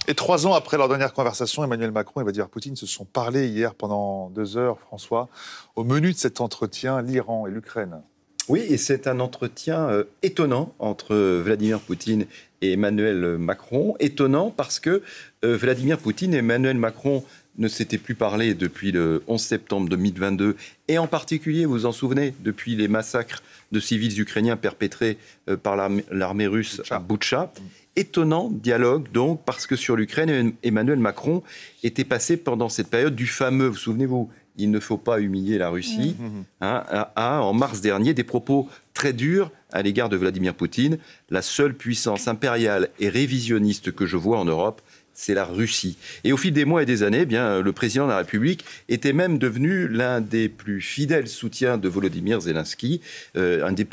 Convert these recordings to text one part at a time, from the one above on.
Et 3 ans après leur dernière conversation, Emmanuel Macron et Vladimir Poutine se sont parlé hier pendant 2 heures, François. Au menu de cet entretien, l'Iran et l'Ukraine. Oui, et c'est un entretien étonnant entre Vladimir Poutine et Emmanuel Macron. Étonnant parce que Vladimir Poutine et Emmanuel Macron ne s'étaient plus parlé depuis le 11 septembre 2022, et en particulier, vous vous en souvenez, depuis les massacres de civils ukrainiens perpétrés par l'armée russe à Boutcha. Étonnant dialogue, donc, parce que sur l'Ukraine, Emmanuel Macron était passé pendant cette période du fameux, vous souvenez-vous, il ne faut pas humilier la Russie, en mars dernier, des propos très durs à l'égard de Vladimir Poutine. La seule puissance impériale et révisionniste que je vois en Europe, c'est la Russie. Et au fil des mois et des années, le président de la République était même devenu l'un des plus fidèles soutiens de Volodymyr Zelensky, un des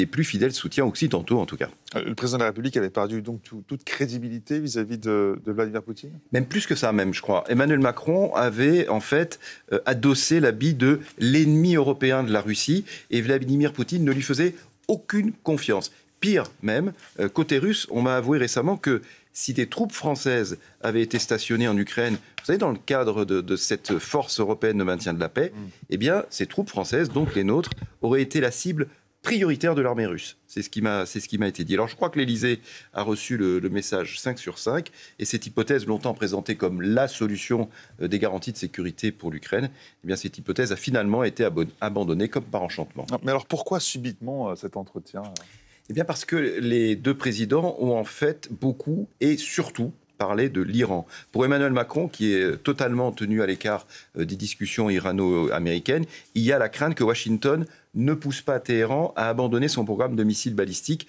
plus fidèles soutiens occidentaux en tout cas. Le président de la République avait perdu donc toute crédibilité vis-à-vis de Vladimir Poutine ? Même plus que ça, je crois. Emmanuel Macron avait en fait adossé l'habit de l'ennemi européen de la Russie, et Vladimir Poutine ne lui faisait aucune confiance. Pire même, côté russe, on m'a avoué récemment que si des troupes françaises avaient été stationnées en Ukraine, vous savez, dans le cadre de cette force européenne de maintien de la paix, eh bien, ces troupes françaises, donc les nôtres, auraient été la cible prioritaire de l'armée russe. C'est ce qui m'a été dit. Alors, je crois que l'Élysée a reçu le message 5 sur 5, et cette hypothèse, longtemps présentée comme la solution des garanties de sécurité pour l'Ukraine, eh bien, cette hypothèse a finalement été abandonnée comme par enchantement. Non, mais alors, pourquoi subitement cet entretien ? Eh bien parce que les deux présidents ont en fait beaucoup et surtout parlé de l'Iran. Pour Emmanuel Macron, qui est totalement tenu à l'écart des discussions irano-américaines, il y a la crainte que Washington ne pousse pas Téhéran à abandonner son programme de missiles balistiques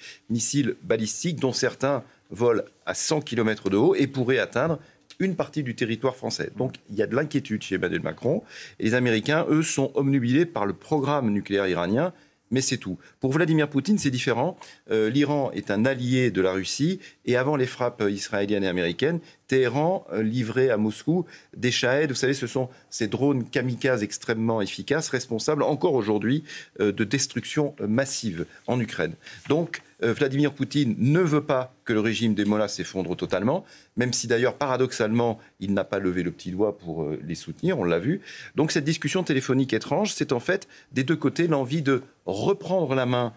dont certains volent à 100 km de haut et pourraient atteindre une partie du territoire français. Donc il y a de l'inquiétude chez Emmanuel Macron. Et les Américains, eux, sont obnubilés par le programme nucléaire iranien. Mais c'est tout. Pour Vladimir Poutine, c'est différent. L'Iran est un allié de la Russie, et avant les frappes israéliennes et américaines, Téhéran livrait à Moscou des Shahed. Vous savez, ce sont ces drones kamikazes extrêmement efficaces, responsables encore aujourd'hui de destruction massive en Ukraine. Donc, Vladimir Poutine ne veut pas que le régime des Mollahs s'effondre totalement, même si d'ailleurs, paradoxalement, il n'a pas levé le petit doigt pour les soutenir, on l'a vu. Donc cette discussion téléphonique étrange, c'est en fait des deux côtés l'envie de reprendre la main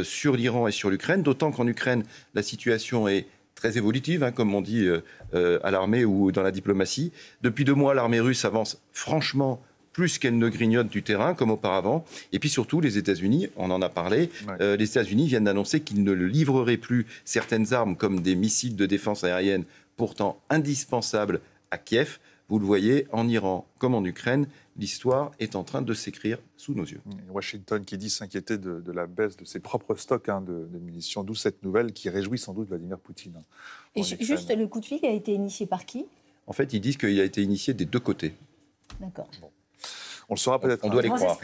sur l'Iran et sur l'Ukraine, d'autant qu'en Ukraine, la situation est très évolutive, comme on dit à l'armée ou dans la diplomatie. Depuis 2 mois, l'armée russe avance franchement plus qu'elle ne grignote du terrain, comme auparavant. Et puis surtout, les États-Unis, on en a parlé, les États-Unis viennent d'annoncer qu'ils ne livreraient plus certaines armes, comme des missiles de défense aérienne, pourtant indispensables à Kiev. Vous le voyez, en Iran comme en Ukraine, l'histoire est en train de s'écrire sous nos yeux. Washington qui dit s'inquiéter de la baisse de ses propres stocks de munitions, d'où cette nouvelle qui réjouit sans doute Vladimir Poutine. Et juste, le coup de fil a été initié par qui ? En fait, ils disent qu'il a été initié des deux côtés. D'accord. Bon. On le saura peut-être. On doit les croire.